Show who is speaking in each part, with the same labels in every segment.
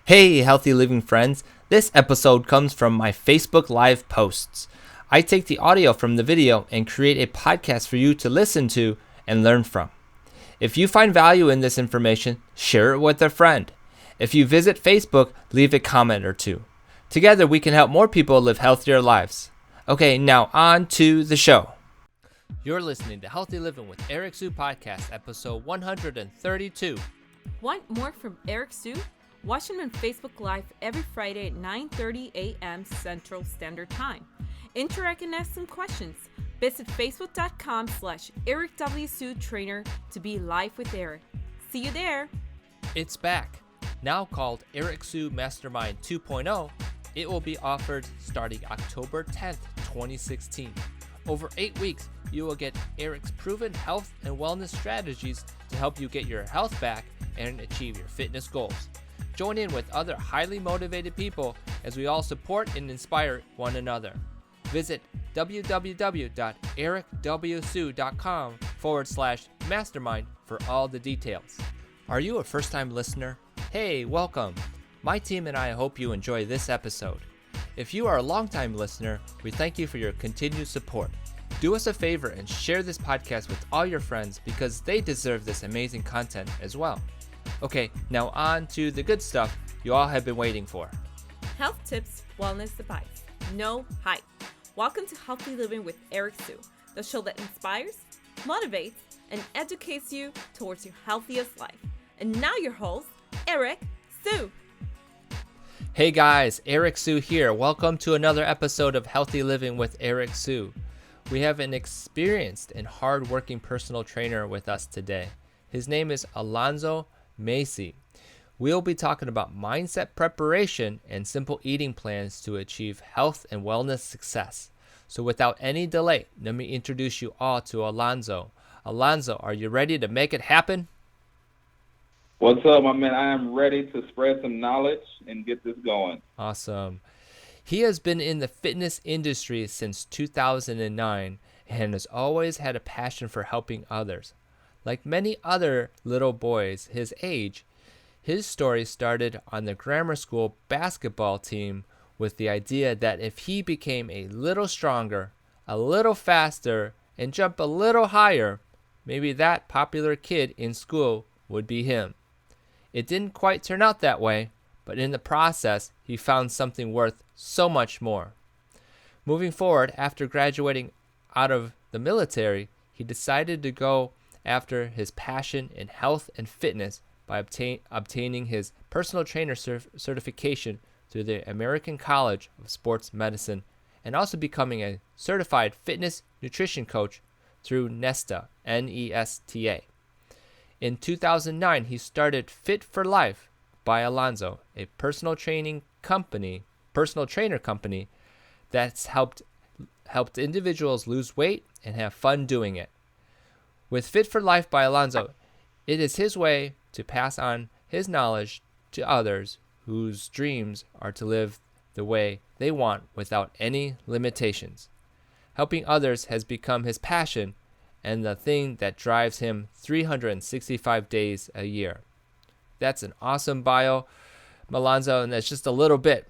Speaker 1: Hey, healthy living friends. This episode comes from my Facebook Live posts. I take the audio from the video and create a podcast for you to listen to and learn from. If you find value in this information, share it with a friend. If you visit Facebook, leave a comment or two. Together, we can help more people live healthier lives. Okay, now on to the show. You're listening to Healthy Living with Eric Sue Podcast, episode 132.
Speaker 2: Want more from Eric Sue? Watch him on Facebook Live every Friday at 9:30 a.m. Central Standard Time. Interact and ask some questions. Visit facebook.com/Eric W. Sue Trainer to be live with Eric. See you there.
Speaker 1: It's back. Now called Eric Sue Mastermind 2.0, it will be offered starting October 10th, 2016. Over 8 weeks, you will get Eric's proven health and wellness strategies to help you get your health back and achieve your fitness goals. Join in with other highly motivated people as we all support and inspire one another. Visit www.ericwsue.com/mastermind for all the details. Are you a first-time listener? Hey, welcome. My team and I hope you enjoy this episode. If you are a long-time listener, we thank you for your continued support. Do us a favor and share this podcast with all your friends because they deserve this amazing content as well. Okay, now on to the good stuff you all have been waiting for.
Speaker 2: Health tips, wellness advice. No hype. Welcome to Healthy Living with Eric Sue, the show that inspires, motivates, and educates you towards your healthiest life. And now your host, Eric Sue.
Speaker 1: Hey guys, Eric Sue here. Welcome to another episode of Healthy Living with Eric Sue. We have an experienced and hard-working personal trainer with us today. His name is Alonzo Massey. We'll be talking about mindset preparation and simple eating plans to achieve health and wellness success. So without any delay, let me introduce you all to Alonzo. Alonzo, are you ready to make it happen?
Speaker 3: What's up, my man? I am ready to spread some knowledge and get this going.
Speaker 1: Awesome. He has been in the fitness industry since 2009 and has always had a passion for helping others. Like many other little boys his age, his story started on the grammar school basketball team with the idea that if he became a little stronger, a little faster, and jumped a little higher, maybe that popular kid in school would be him. It didn't quite turn out that way, but in the process, he found something worth so much more. Moving forward, after graduating out of the military, he decided to go after his passion in health and fitness by obtaining his personal trainer certification through the American College of Sports Medicine and also becoming a certified fitness nutrition coach through NESTA, N-E-S-T-A. In 2009, he started Fit for Life by Alonzo, a personal trainer company that's helped individuals lose weight and have fun doing it. With Fit for Life by Alonzo, it is his way to pass on his knowledge to others whose dreams are to live the way they want without any limitations. Helping others has become his passion and the thing that drives him 365 days a year. That's an awesome bio, Alonzo, and that's just a little bit.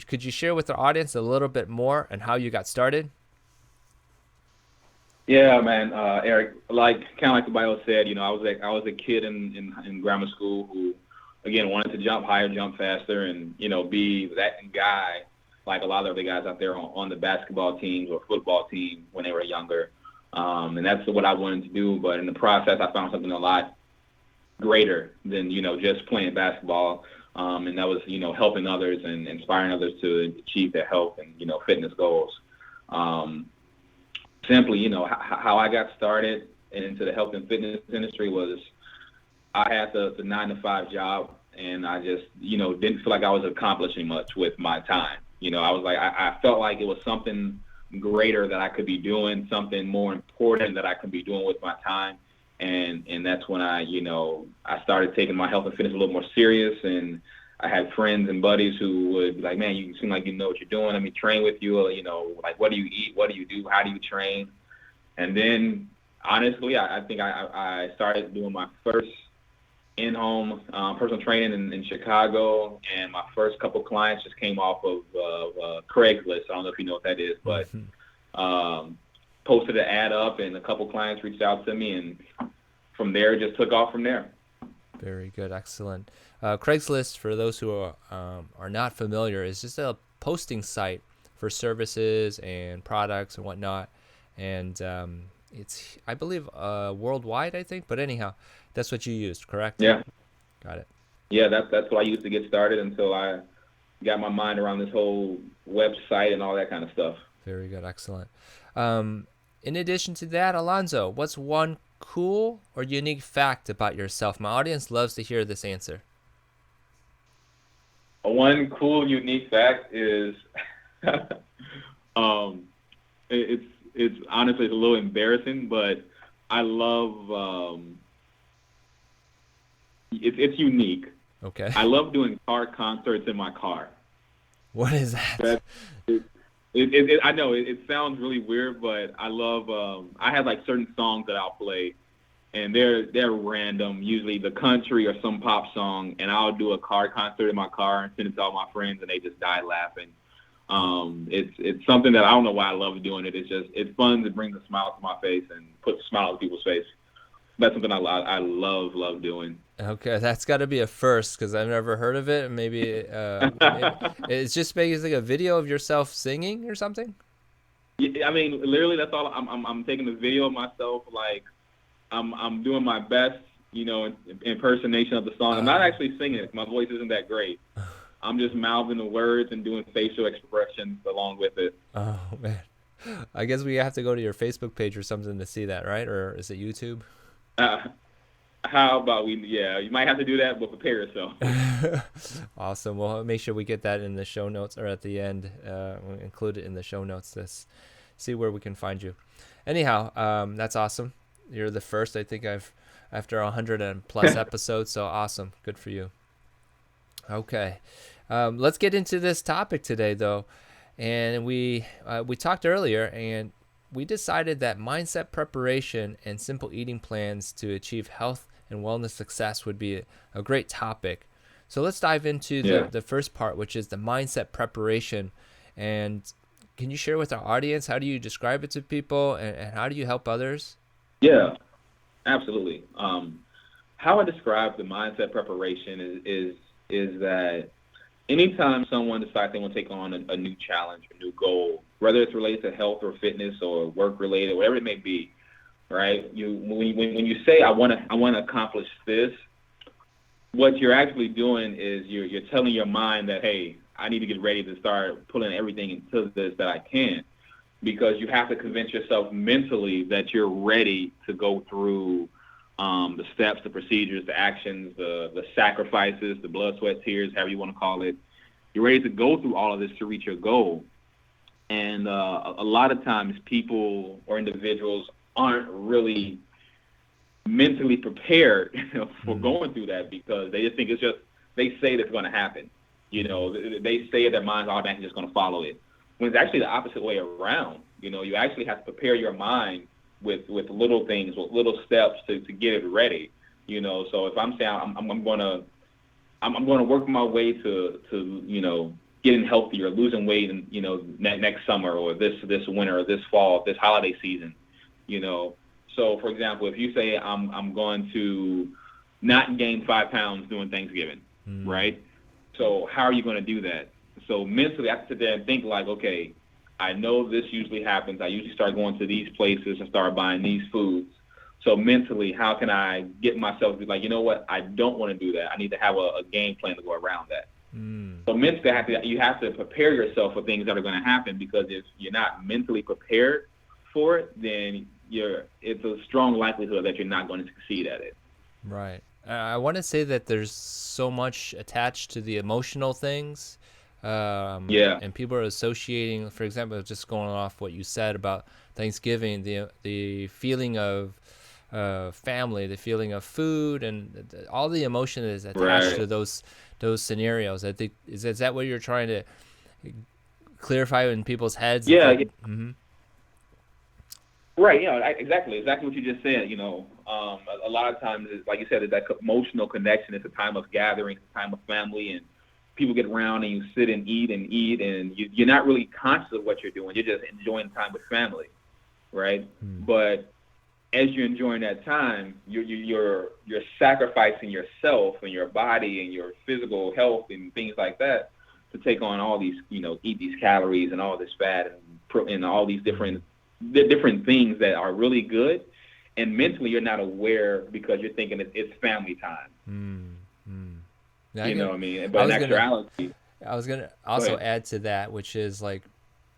Speaker 1: Could you share with our audience a little bit more on how you got started?
Speaker 3: Yeah, man, Eric. Like the bio said, I was a kid in grammar school who, again, wanted to jump higher, jump faster, and be that guy like a lot of the guys out there on the basketball teams or football team when they were younger. And that's what I wanted to do. But in the process, I found something a lot greater than just playing basketball. And that was helping others and inspiring others to achieve their health and fitness goals. Simply, how I got started into the health and fitness industry was I had the 9-to-5 job, and I just, didn't feel like I was accomplishing much with my time. I was like, I felt like it was something greater that I could be doing, something more important that I could be doing with my time. And that's when I started taking my health and fitness a little more serious, and I had friends and buddies who would be like, man, you seem like you know what you're doing. Let me train with you. Like, what do you eat? What do you do? How do you train? And then, honestly, I think I started doing my first in-home personal training in Chicago, and my first couple clients just came off of Craigslist. I don't know if you know what that is, but posted an ad up, and a couple clients reached out to me, and from there, it just took off from there.
Speaker 1: Very good. Excellent. Craigslist, for those who are not familiar, is just a posting site for services and products and whatnot. And it's, I believe, worldwide, I think. But anyhow, that's what you used, correct?
Speaker 3: Yeah.
Speaker 1: Got it.
Speaker 3: Yeah, that's what I used to get started until I got my mind around this whole website and all that kind of stuff.
Speaker 1: Very good. Excellent. In addition to that, Alonzo, what's one cool or unique fact about yourself? My audience loves to hear this answer.
Speaker 3: One cool, unique fact is, it's honestly it's a little embarrassing, but I love. It's unique.
Speaker 1: Okay.
Speaker 3: I love doing car concerts in my car.
Speaker 1: What is that?
Speaker 3: I know it sounds really weird, but I love. I have like certain songs that I'll play, and they're random, usually the country or some pop song, and I'll do a car concert in my car and send it to all my friends, and they just die laughing. It's something that I don't know why I love doing it. It's fun to bring a smile to my face and put a smile on people's face. That's something I love doing.
Speaker 1: Okay, that's got to be a first because I've never heard of it. Maybe it's just basically a video of yourself singing or something.
Speaker 3: Yeah, I mean, literally, that's all. I'm taking a video of myself, like I'm doing my best, impersonation of the song. I'm not actually singing it. My voice isn't that great. I'm just mouthing the words and doing facial expressions along with it.
Speaker 1: Oh man, I guess we have to go to your Facebook page or something to see that, right? Or is it YouTube?
Speaker 3: How about you might have to do that, but prepare yourself.
Speaker 1: Awesome. Well, make sure we get that in the show notes or at the end. We'll include it in the show notes to see where we can find you. Anyhow, that's awesome. You're the first, I think after 100 and plus episodes. So awesome. Good for you. Okay. Let's get into this topic today though. And we talked earlier and we decided that mindset preparation and simple eating plans to achieve health and wellness success would be a great topic. So let's dive into the first part, which is the mindset preparation. And can you share with our audience, how do you describe it to people and how do you help others?
Speaker 3: Yeah, absolutely. How I describe the mindset preparation is that anytime someone decides they want to take on a new challenge, a new goal, whether it's related to health or fitness or work related, whatever it may be, right? When you say I want to accomplish this, what you're actually doing is you're telling your mind that, hey, I need to get ready to start pulling everything into this that I can, because you have to convince yourself mentally that you're ready to go through the steps, the procedures, the actions, the sacrifices, the blood, sweat, tears, however you want to call it. You're ready to go through all of this to reach your goal. And a lot of times people or individuals aren't really mentally prepared for going through that, because they just think they say that's going to happen. They say their mind's automatically just going to follow it. When it's actually the opposite way around. You actually have to prepare your mind with little things, with little steps to get it ready. So if I'm saying I'm going to work my way to getting healthier, losing weight, and next summer or this winter or this fall, this holiday season, So for example, if you say I'm going to not gain 5 pounds during Thanksgiving, right? So how are you going to do that? So mentally, I have to sit there and think like, okay, I know this usually happens. I usually start going to these places and start buying these foods. So mentally, how can I get myself to be like, you know what? I don't want to do that. I need to have a game plan to go around that. So mentally, you have to prepare yourself for things that are going to happen, because if you're not mentally prepared for it, then it's a strong likelihood that you're not going to succeed at it.
Speaker 1: Right. I want to say that there's so much attached to the emotional things. And people are associating, for example, just going off what you said about Thanksgiving, the feeling of family, the feeling of food, and all the emotion is attached to those scenarios. I think is that what you're trying to clarify in people's heads?
Speaker 3: Yeah. Right. Exactly what you just said. A lot of times, like you said, that emotional connection. It's a time of gathering, it's a time of family, and people get around and you sit and eat, and you're not really conscious of what you're doing. You're just enjoying time with family, right? But as you're enjoying that time, you're sacrificing yourself and your body and your physical health and things like that to take on all these, eat these calories and all this fat and all these different things that are really good. And mentally, you're not aware because you're thinking it's family time. You know what I mean? But in actuality,
Speaker 1: I was gonna also add to that, which is like,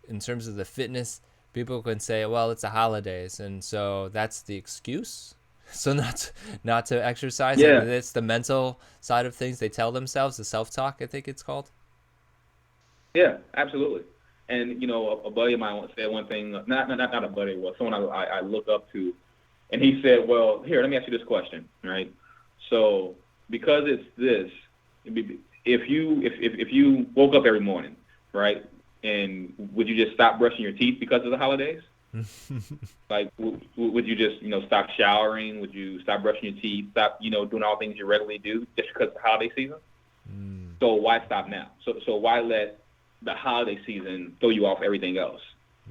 Speaker 1: in terms of the fitness, people can say, well, it's the holidays, and so that's the excuse. So not to exercise.
Speaker 3: Yeah.
Speaker 1: And it's the mental side of things they tell themselves, the self-talk, I think it's called.
Speaker 3: Yeah, absolutely. And a buddy of mine said one thing. Not a buddy, well, someone I look up to, and he said, well, here, let me ask you this question, right? So because it's this, if you woke up every morning, right, and would you just stop brushing your teeth because of the holidays? Like, would you just stop showering? Would you stop brushing your teeth? Stop doing all things you regularly do just because of the holiday season? So why stop now? So why let the holiday season throw you off everything else?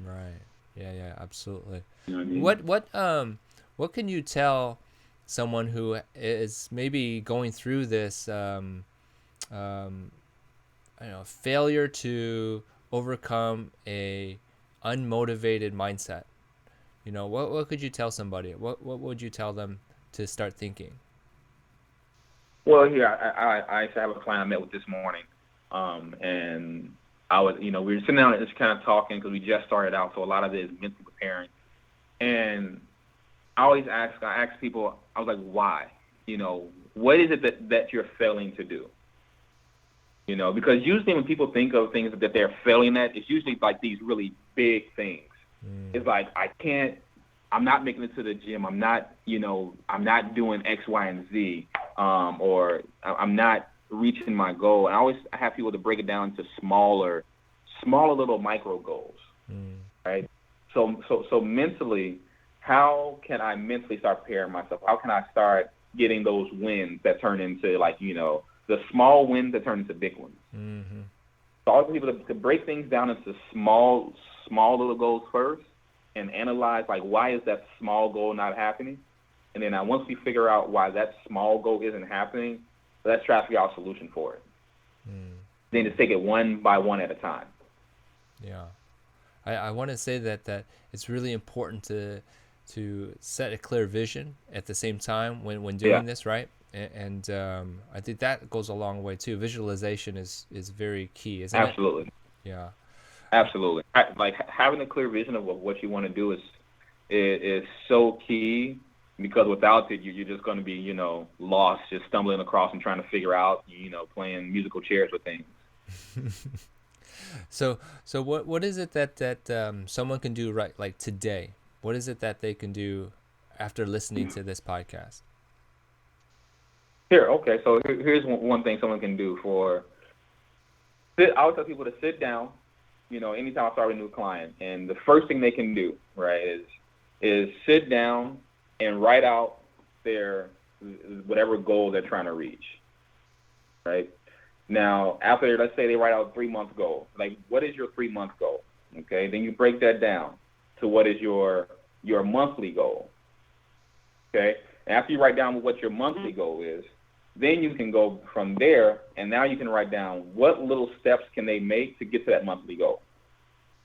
Speaker 1: Right. Yeah. Absolutely.
Speaker 3: You know what I mean?
Speaker 1: What can you tell someone who is maybe going through this failure to overcome a unmotivated mindset? What could you tell somebody? What would you tell them to start thinking?
Speaker 3: Well, here I actually have a client I met with this morning, and I was we were sitting down and just kind of talking because we just started out, so a lot of it is mentally preparing. And I ask people, I was like, why? What is it that you're failing to do? Because usually when people think of things that they're failing at, it's usually like these really big things. It's like, I'm not making it to the gym. I'm not doing X, Y, and Z, or I'm not reaching my goal. And I have people to break it down to smaller little micro goals, right? So mentally, how can I mentally start preparing myself? How can I start getting those wins that turn into the small wins that turn into big ones? So I want people to break things down into small little goals first and analyze, like, why is that small goal not happening? And then once we figure out why that small goal isn't happening, let's try to figure out a solution for it. Then just take it one by one at a time. Yeah.
Speaker 1: I want to say that it's really important to set a clear vision at the same time when doing this, right? And I think that goes a long way too. Visualization is very key, isn't it?
Speaker 3: Absolutely.
Speaker 1: Yeah.
Speaker 3: Absolutely. Like, having a clear vision of what you want to do is so key, because without it, you're just going to be, lost, just stumbling across and trying to figure out, playing musical chairs with things.
Speaker 1: So what is it that someone can do right, like today? What is it that they can do after listening to this podcast?
Speaker 3: So here's one thing someone can do I would tell people to sit down, anytime I start a new client, and the first thing they can do, right, is sit down and write out their whatever goal they're trying to reach, right? Now, after, let's say they write out a 3-month goal, like, what is your 3-month goal? Okay, then you break that down to what is your monthly goal, okay? And after you write down what your monthly goal is, then you can go from there, and now you can write down what little steps can they make to get to that monthly goal.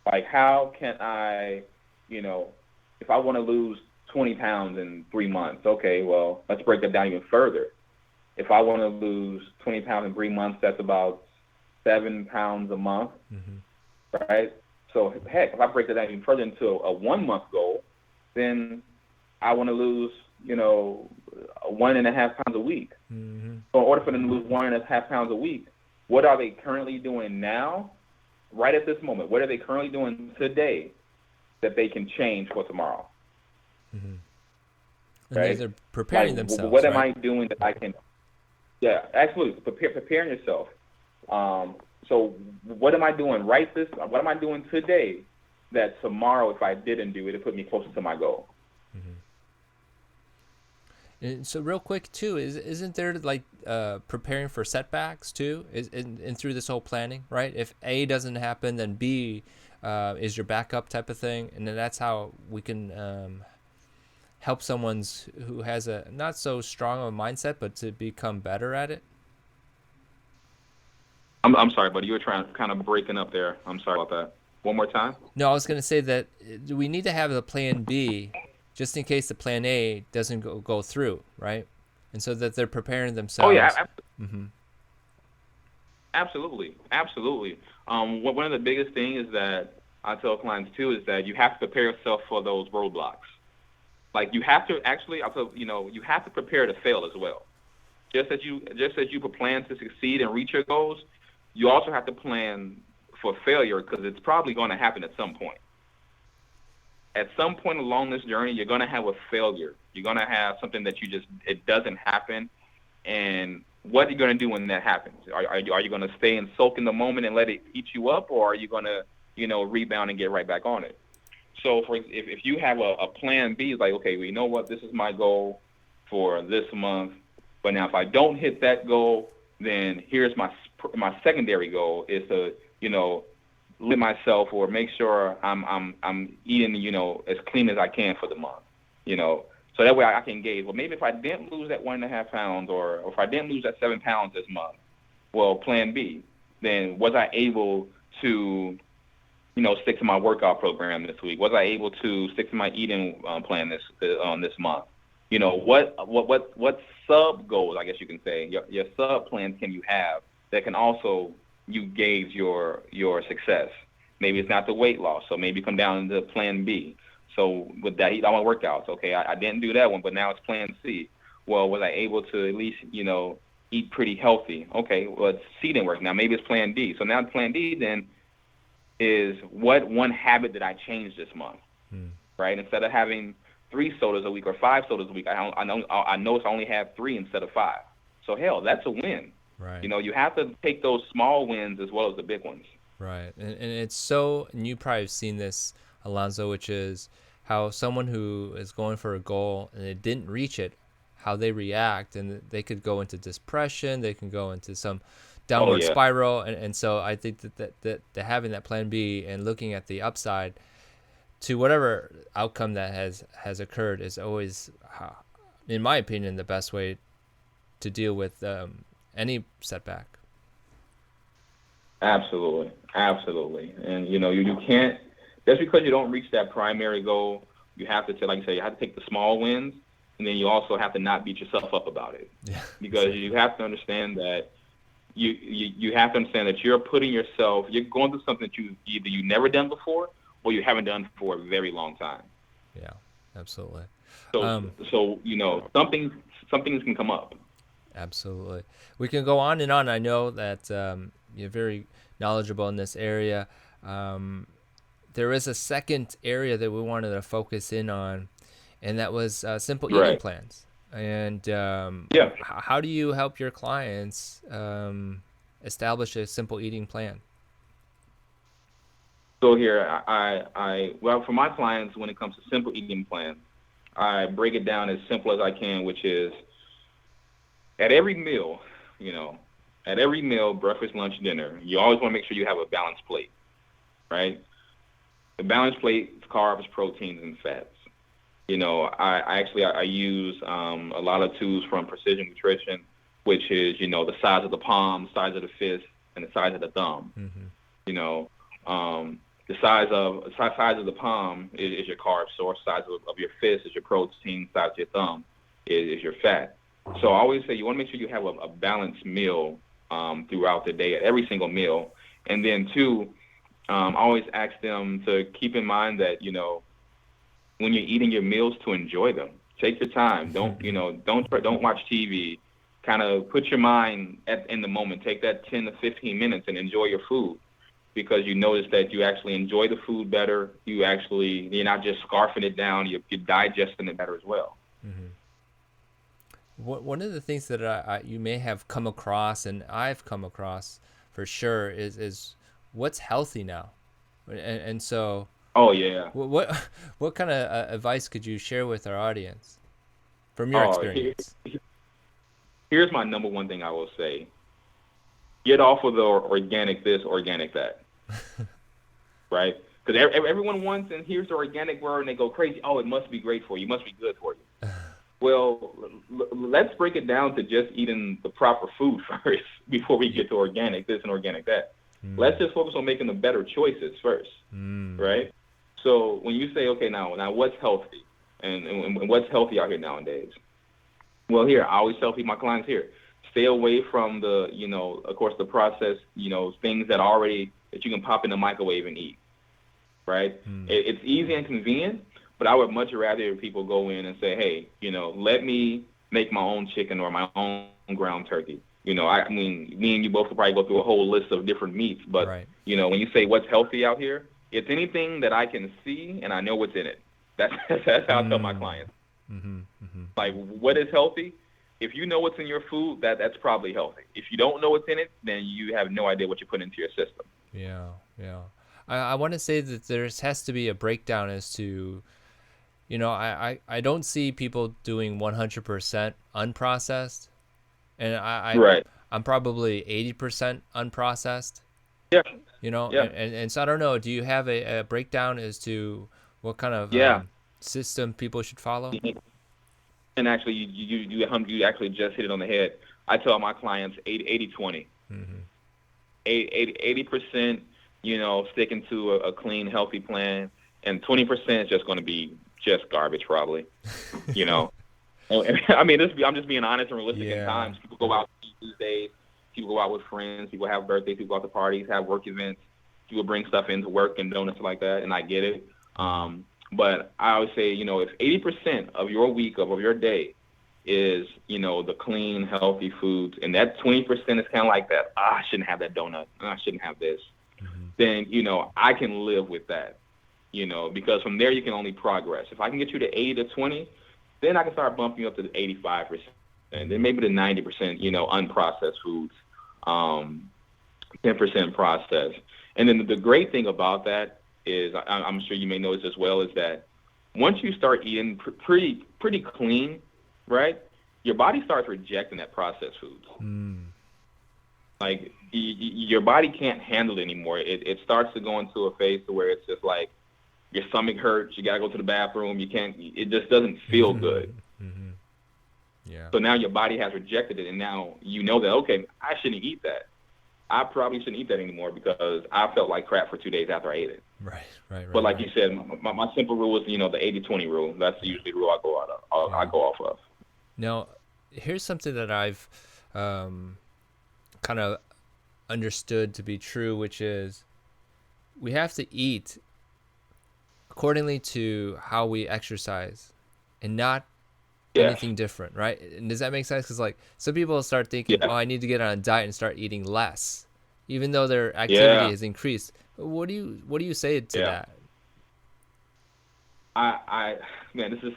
Speaker 3: Like, how can I, if I want to lose 20 pounds in 3 months, okay, well, let's break that down even further. If I want to lose 20 pounds in 3 months, that's about 7 pounds a month, right? So, heck, if I break that down even further into a 1-month goal, then I want to lose, 1.5 pounds a week. So in order for them to lose 1.5 pounds a week, what are they currently doing now, right at this moment? What are they currently doing today that they can change for tomorrow?
Speaker 1: Right? They're preparing themselves.
Speaker 3: What am I doing that I can? Yeah, absolutely. Preparing yourself. So what am I doing what am I doing today that tomorrow, if I didn't do it, it put me closer to my goal?
Speaker 1: And so real quick too, isn't there like preparing for setbacks too? And through this whole planning, right? If A doesn't happen, then B is your backup type of thing, and then that's how we can help someone's who has a not so strong of a mindset, but to become better at it.
Speaker 3: I'm sorry, buddy. You were trying kind of breaking up there. I'm sorry about that. One more time.
Speaker 1: No, I was going to say that we need to have the plan B just in case the plan A doesn't go through, right? And so that they're preparing themselves.
Speaker 3: Oh yeah,
Speaker 1: Mm-hmm.
Speaker 3: absolutely, absolutely. One of the biggest things that I tell clients too is that you have to prepare yourself for those roadblocks. Like you have to actually, you have to prepare to fail as well. Just as you plan to succeed and reach your goals, you also have to plan for failure because it's probably going to happen at some point. At some point along this journey, you're going to have a failure. You're going to have something that it doesn't happen. And what are you going to do when that happens? Are you going to stay and soak in the moment and let it eat you up, or are you going to, rebound and get right back on it? So if you have a plan B, it's like, okay, well, you know what? This is my goal for this month. But now if I don't hit that goal, then here's my secondary goal is to, limit myself or make sure I'm eating, as clean as I can for the month, So that way I can gauge, well, maybe if I didn't lose that 1.5 pounds or if I didn't lose that 7 pounds this month, well, plan B, then was I able to, stick to my workout program this week? Was I able to stick to my eating plan this month? What sub goals, I guess you can say, your sub plans can you have that can also you gauge your success? Maybe it's not the weight loss, so maybe come down to plan B. So with that, I want workouts. Okay, I didn't do that one, but now it's plan C. Well, was I able to at least, eat pretty healthy? Okay, well, C didn't work. Now maybe it's plan D. So now plan D then is what one habit did I change this month, right? Instead of having 3 sodas a week or 5 sodas a week, I notice I only have 3 instead of 5. So hell, that's a win.
Speaker 1: Right.
Speaker 3: You have to take those small wins as well as the big ones.
Speaker 1: Right. And it's so, and you probably have seen this, Alonzo, which is how someone who is going for a goal and they didn't reach it, how they react, and they could go into depression, they can go into some downward spiral. And so I think that having that plan B and looking at the upside to whatever outcome that has occurred is always, in my opinion, the best way to deal with any setback.
Speaker 3: Absolutely. And you can't, just because you don't reach that primary goal, you have to, like you say, you have to take the small wins, and then you also have to not beat yourself up about it. Yeah. Because you have to understand that you have to understand that you're going through something that you've never done before or you haven't done for a very long time.
Speaker 1: Yeah, absolutely.
Speaker 3: So some things can come up.
Speaker 1: Absolutely. We can go on and on. I know that you're very knowledgeable in this area. There is a second area that we wanted to focus in on, and that was simple eating plans. And how do you help your clients establish a simple eating plan?
Speaker 3: So here, well, for my clients, when it comes to simple eating plans, I break it down as simple as I can, which is at every meal, breakfast, lunch, dinner, you always want to make sure you have a balanced plate, right? The balanced plate is carbs, proteins, and fats. I use a lot of tools from Precision Nutrition, which is, the size of the palm, size of the fist, and the size of the thumb. Mm-hmm. The size of the palm is your carb source, size of your fist is your protein, size of your thumb is your fat. So I always say you want to make sure you have a balanced meal throughout the day at every single meal. And then two, I always ask them to keep in mind that, when you're eating your meals, to enjoy them. Take your time. Don't watch TV. Kind of put your mind in the moment. Take that 10 to 15 minutes and enjoy your food, because you notice that you actually enjoy the food better. You're not just scarfing it down. You're digesting it better as well.
Speaker 1: Mm-hmm. One of the things that you may have come across, and I've come across for sure, is what's healthy now, and so.
Speaker 3: Oh yeah.
Speaker 1: What kind of advice could you share with our audience? from your
Speaker 3: Oh,
Speaker 1: experience?
Speaker 3: here's my number one thing I will say. Get off of the organic this, organic that, right? Because everyone wants and hears the organic word and they go crazy. Oh, it must be great for you. It must be good for you. Well, let's break it down to just eating the proper food first before we get to organic this and organic that. Let's just focus on making the better choices first, right? So when you say, okay, now what's healthy and what's healthy out here nowadays? Well, here, I always tell my clients here, stay away from the, of course, the processed, things that you can pop in the microwave and eat, right? It's easy and convenient, but I would much rather people go in and say, hey, let me make my own chicken or my own ground turkey. I mean, me and you both will probably go through a whole list of different meats, but,
Speaker 1: right.
Speaker 3: When you say what's healthy out here, it's anything that I can see and I know what's in it. That's how I tell my clients. Like, what is healthy? If you know what's in your food, that's probably healthy. If you don't know what's in it, then you have no idea what you put into your system.
Speaker 1: Yeah. I want to say that there has to be a breakdown as to, I don't see people doing 100% unprocessed, and
Speaker 3: Right.
Speaker 1: I'm probably 80% unprocessed.
Speaker 3: Yeah.
Speaker 1: And so I don't know. Do you have a breakdown as to what kind of system people should follow?
Speaker 3: And actually, you actually just hit it on the head. I tell my clients 80-20. 80%, sticking to a clean, healthy plan, and 20% is just going to be just garbage, probably. I mean, I'm just being honest and realistic. At times, people go out these days. People go out with friends. People have birthdays. People go out to parties, have work events. People bring stuff into work and donuts like that, and I get it. But I always say, if 80% of your week, of your day is, the clean, healthy foods, and that 20% is kind of like that, I shouldn't have that donut, I shouldn't have this, then, I can live with that, because from there you can only progress. If I can get you to 80-20, then I can start bumping you up to the 85%, and then maybe the 90%, unprocessed foods, 10% processed. And then the great thing about that is, I'm sure you may know this as well, is that once you start eating pretty clean, right, your body starts rejecting that processed foods. Like, your body can't handle it anymore. It starts to go into a phase to where it's just like your stomach hurts, you got to go to the bathroom, it just doesn't feel good.
Speaker 1: Yeah.
Speaker 3: So now your body has rejected it, and now you know that, okay, I shouldn't eat that. I probably shouldn't eat that anymore because I felt like crap for 2 days after I ate it.
Speaker 1: Right.
Speaker 3: But like you said, my simple rule is, the 80-20 rule. That's usually the rule I go off of.
Speaker 1: Now, here's something that I've kind of understood to be true, which is we have to eat accordingly to how we exercise and not anything different, right? And does that make sense? Because like some people start thinking, I need to get on a diet and start eating less, even though their activity has increased. What do you say to that?
Speaker 3: Man, this is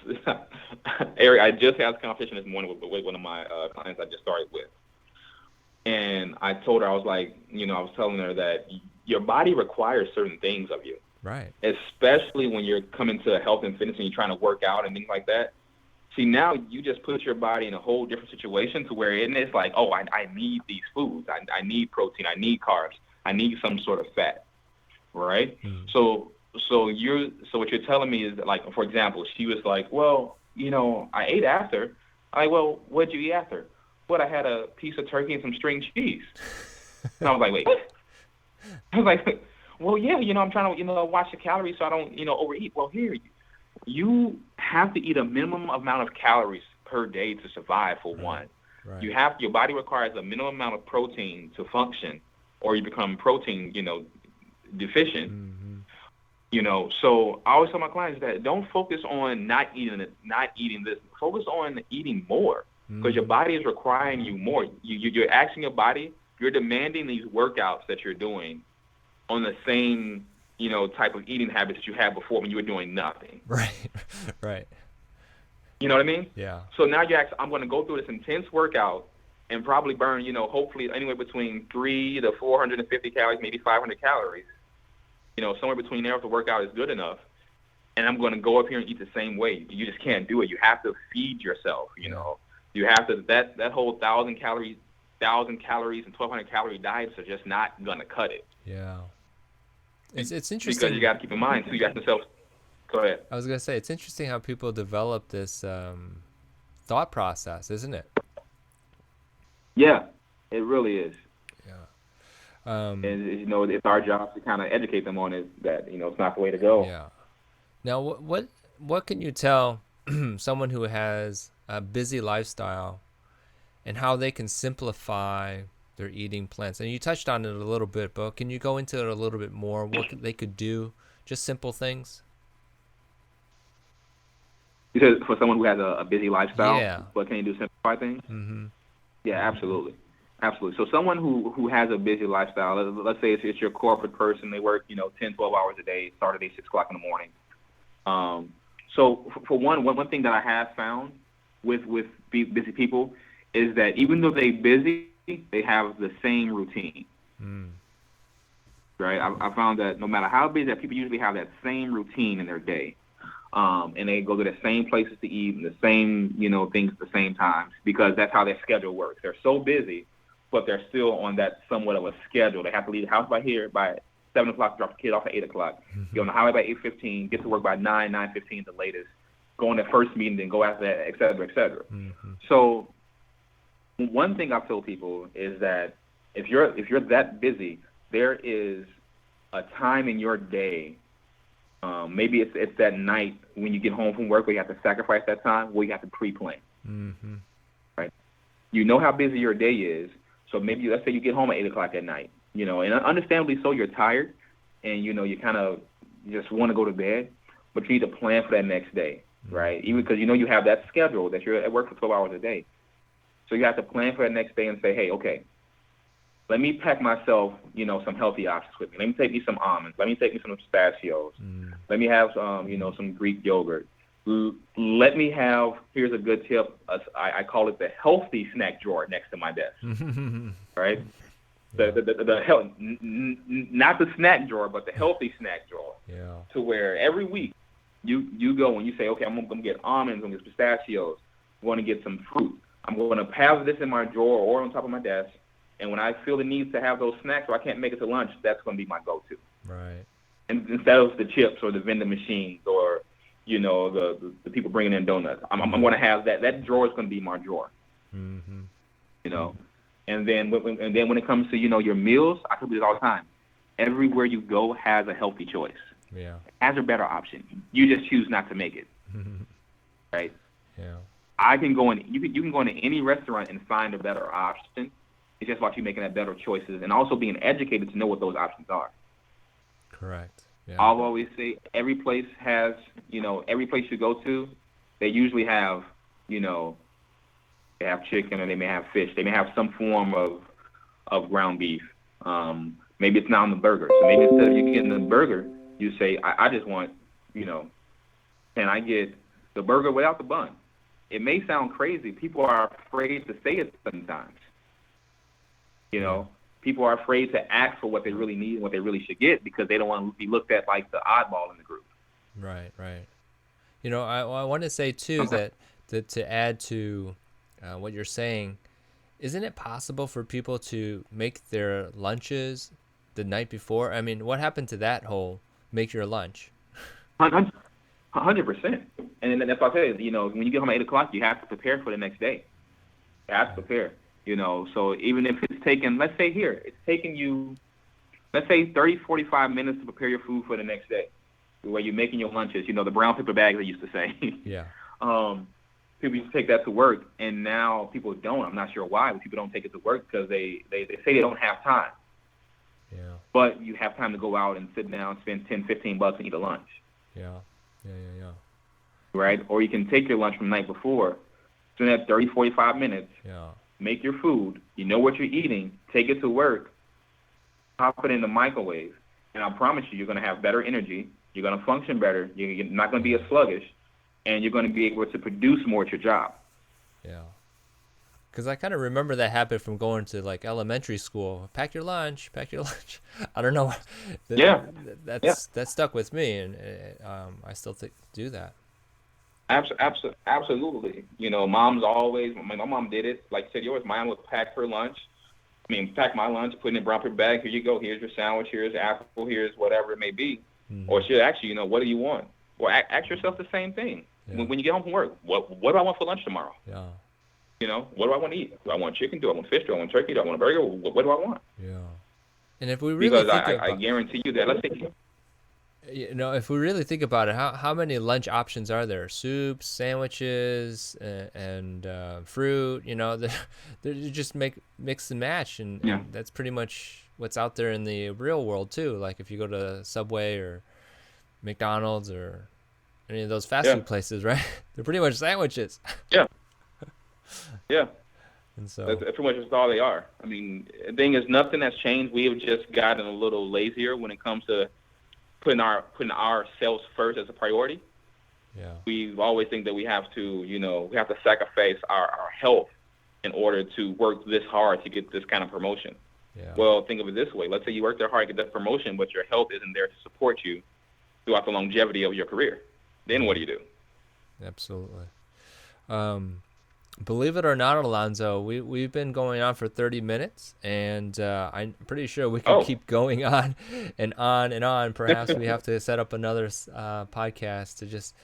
Speaker 3: Eric. I just had this conversation this morning with one of my clients I just started with, and I told her, I was like, I was telling her that your body requires certain things of you,
Speaker 1: right? Especially
Speaker 3: when you're coming to health and fitness and you're trying to work out and things like that. See, now you just put your body in a whole different situation to where it's like, oh, I need these foods. I need protein. I need carbs. I need some sort of fat, right? So what you're telling me is that, like, for example, she was like, well, I ate after. I'm like, well, what'd you eat after? Well, I had a piece of turkey and some string cheese. And I was like, wait, what? I was like, well, yeah, I'm trying to, watch the calories so I don't, overeat. Well, here, you have to eat a minimum amount of calories per day to survive, for one. Right. Your body requires a minimum amount of protein to function, or you become protein, deficient. So I always tell my clients that don't focus on not eating this. Focus on eating more, because your body is requiring you more. You're asking your body, you're demanding these workouts that you're doing on the same type of eating habits that you had before when you were doing nothing.
Speaker 1: Right.
Speaker 3: You know what I mean?
Speaker 1: Yeah.
Speaker 3: So now I'm going to go through this intense workout and probably burn, hopefully anywhere between 300 to 450 calories, maybe 500 calories. Somewhere between there if the workout is good enough. and I'm going to go up here and eat the same way. You just can't do it. You have to feed yourself. You know, you have to that whole 1,000 calories and 1,200 calorie diets are just not going to cut it.
Speaker 1: Yeah. It's interesting.
Speaker 3: Because you got to keep in mind too. You got yourself. Go ahead.
Speaker 1: I was gonna say it's interesting how people develop this thought process, isn't it?
Speaker 3: Yeah, it really is.
Speaker 1: Yeah.
Speaker 3: And you know, it's our job to kind of educate them on it that you know it's not the way to go.
Speaker 1: Yeah. Now, what can you tell someone who has a busy lifestyle and how they can simplify their eating plans? And you touched on it a little bit, but can you go into it a little bit more? What they could do, just simple things.
Speaker 3: You said for someone who has a busy lifestyle,
Speaker 1: Yeah.
Speaker 3: what can you do to simplify things?
Speaker 1: Mm-hmm.
Speaker 3: Yeah, absolutely. Absolutely. So someone who has a busy lifestyle, let's say it's your corporate person, they work, 10, 12 hours a day, start at 6 o'clock in the morning. So for one thing that I have found with busy people is that even though they're busy, they have the same routine.
Speaker 1: Mm.
Speaker 3: Right? I found that no matter how busy, that people usually have that same routine in their day. And they go to the same places to eat and the same, things at the same times because that's how their schedule works. They're so busy, but they're still on that somewhat of a schedule. They have to leave the house by 7 o'clock, drop the kid off at 8 o'clock, get on the highway by 8:15, get to work by 9:15 the latest, go on the first meeting, then go after that, et cetera, et cetera.
Speaker 1: Mm-hmm.
Speaker 3: So one thing I've told people is that if you're that busy, there is a time in your day. Maybe it's that night when you get home from work where you have to sacrifice that time where you have to pre-plan.
Speaker 1: Mm-hmm.
Speaker 3: Right? You know how busy your day is, so maybe let's say you get home at 8 o'clock at night, and understandably so, you're tired, and you kind of just want to go to bed, but you need to plan for that next day, right? Even because you have that schedule that you're at work for 12 hours a day, so you have to plan for that next day and say, hey, okay, let me pack myself, some healthy options with me. Let me take me some almonds. Let me take me some pistachios. Let me have some Greek yogurt. Let me have, here's a good tip, I call it the healthy snack drawer next to my desk, right? The health, not the snack drawer, but the healthy snack drawer.
Speaker 1: Yeah.
Speaker 3: To where every week you go and you say, okay, I'm going to get almonds, I'm going to get pistachios, I'm going to get some fruit. I'm going to have this in my drawer or on top of my desk. And when I feel the need to have those snacks or I can't make it to lunch, that's going to be my go-to.
Speaker 1: Right.
Speaker 3: And instead of the chips or the vending machines or, the people bringing in donuts, I'm going to have that. That drawer is going to be my drawer.
Speaker 1: Mm-hmm.
Speaker 3: And then when it comes to, your meals, I tell people this all the time. Everywhere you go has a healthy choice.
Speaker 1: Yeah.
Speaker 3: Has a better option. You just choose not to make it. Right?
Speaker 1: Yeah.
Speaker 3: I can go in. You can go into any restaurant and find a better option. It's just about you making that better choices and also being educated to know what those options are.
Speaker 1: Correct. Yeah.
Speaker 3: I'll always say every place has, every place you go to, they usually have, they have chicken or they may have fish. They may have some form of ground beef. Maybe it's not on the burger. So maybe instead of you getting the burger, you say, I just want, can I get the burger without the bun? It may sound crazy. People are afraid to say it sometimes. People are afraid to ask for what they really need and what they really should get because they don't want to be looked at like the oddball in the group.
Speaker 1: Right. I want to say too that to add to what you're saying, isn't it possible for people to make their lunches the night before? I mean, what happened to that whole make your lunch?
Speaker 3: 100%. And that's what I say. When you get home at 8 o'clock, you have to prepare for the next day. You have to prepare. So even if it's taken, let's say it's taking you, let's say 30, 45 minutes to prepare your food for the next day, where you're making your lunches, the brown paper bags I used to say.
Speaker 1: Yeah.
Speaker 3: People used to take that to work, and now people don't. I'm not sure why, but people don't take it to work because they say they don't have time.
Speaker 1: Yeah.
Speaker 3: But you have time to go out and sit down, spend $10, $15 and eat a lunch.
Speaker 1: Yeah.
Speaker 3: Right? Or you can take your lunch from the night before, spend that 30, 45 minutes.
Speaker 1: Yeah.
Speaker 3: Make your food, what you're eating, take it to work, pop it in the microwave, and I promise you, you're going to have better energy, you're going to function better, you're not going to be as sluggish, and you're going to be able to produce more at your job.
Speaker 1: Yeah. Because I kind of remember that habit from going to like elementary school. Pack your lunch. Pack your lunch. I don't know.
Speaker 3: Yeah.
Speaker 1: That stuck with me, and I still do that.
Speaker 3: Absolutely. You know, mom's always. My mom did it. Like you said, yours. Mine would pack her lunch. Pack my lunch, put it in a brown paper bag. Here you go. Here's your sandwich. Here's apple. Here's whatever it may be. Mm-hmm. Or she'll ask you, what do you want? Or ask yourself the same thing. Yeah. When you get home from work, what do I want for lunch tomorrow?
Speaker 1: Yeah.
Speaker 3: What do I want to eat? Do I want chicken? Do I want fish? Do I want turkey? Do I want a burger? What do I want?
Speaker 1: Yeah. And if we really
Speaker 3: I guarantee you that, let's say,
Speaker 1: if we really think about it, how many lunch options are there? Soups, sandwiches, and fruit. They just mix and match, and that's pretty much what's out there in the real world too. Like if you go to Subway or McDonald's or any of those fast food places, right? They're pretty much sandwiches.
Speaker 3: Yeah. Yeah.
Speaker 1: And so
Speaker 3: that's pretty much just all they are. The thing is, nothing has changed. We have just gotten a little lazier when it comes to putting ourselves first as a priority.
Speaker 1: Yeah.
Speaker 3: We always think that we have to, we have to sacrifice our health in order to work this hard to get this kind of promotion.
Speaker 1: Yeah.
Speaker 3: Well, think of it this way. Let's say you work there hard to get that promotion, but your health isn't there to support you throughout the longevity of your career. Then what do you do?
Speaker 1: Absolutely. Believe it or not, Alonzo, we've been going on for 30 minutes, and I'm pretty sure we can keep going on and on and on. Perhaps we have to set up another podcast to just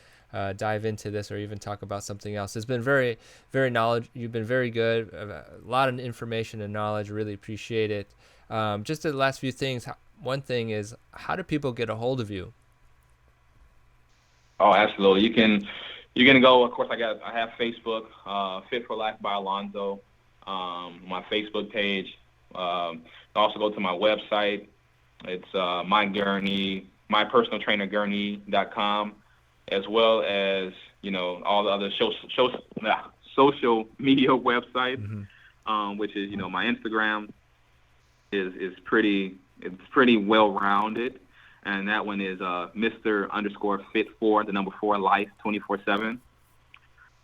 Speaker 1: dive into this or even talk about something else. It's been very, very you've been very good. A lot of information and knowledge. Really appreciate it. Just the last few things. One thing is, how do people get a hold of you?
Speaker 3: Oh, absolutely. You're gonna go. Of course, I have Facebook, Fit for Life by Alonzo, my Facebook page. Also go to my website. It's mypersonaltrainergurney.com, as well as all the other social media websites, which is my Instagram is pretty well rounded. And that one is Mr._Fit4, the number 4 life 24/7.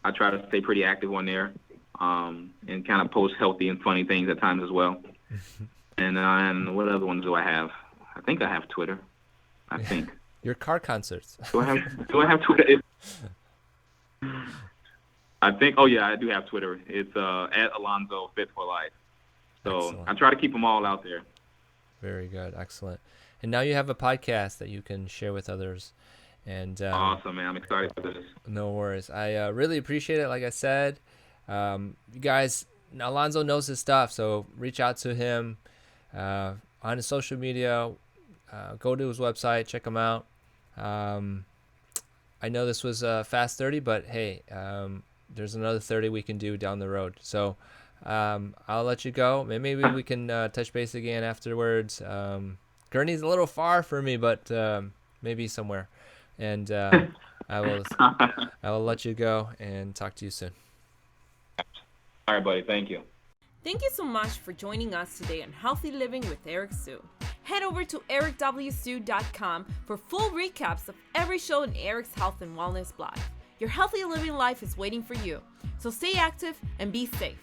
Speaker 3: I try to stay pretty active on there, and kind of post healthy and funny things at times as well. And what other ones do I have? I think I have Twitter. I think
Speaker 1: your car concerts.
Speaker 3: Do I have Twitter? I think. Oh yeah, I do have Twitter. It's at Alonzo Fit for Life. So excellent. I try to keep them all out there.
Speaker 1: Very good, excellent. And now you have a podcast that you can share with others. And
Speaker 3: awesome, man. I'm excited for this.
Speaker 1: No worries. I really appreciate it. Like I said, you guys, Alonzo knows his stuff, so reach out to him on his social media. Go to his website, check him out. I know this was Fast 30, but hey, there's another 30 we can do down the road. So I'll let you go. Maybe we can touch base again afterwards. Gurney's a little far for me, but maybe somewhere. And I will let you go and talk to you soon.
Speaker 3: All right, buddy. Thank you.
Speaker 2: Thank you so much for joining us today on Healthy Living with Eric Sue. Head over to ericwsue.com for full recaps of every show in Eric's Health and Wellness blog. Your healthy living life is waiting for you. So stay active and be safe.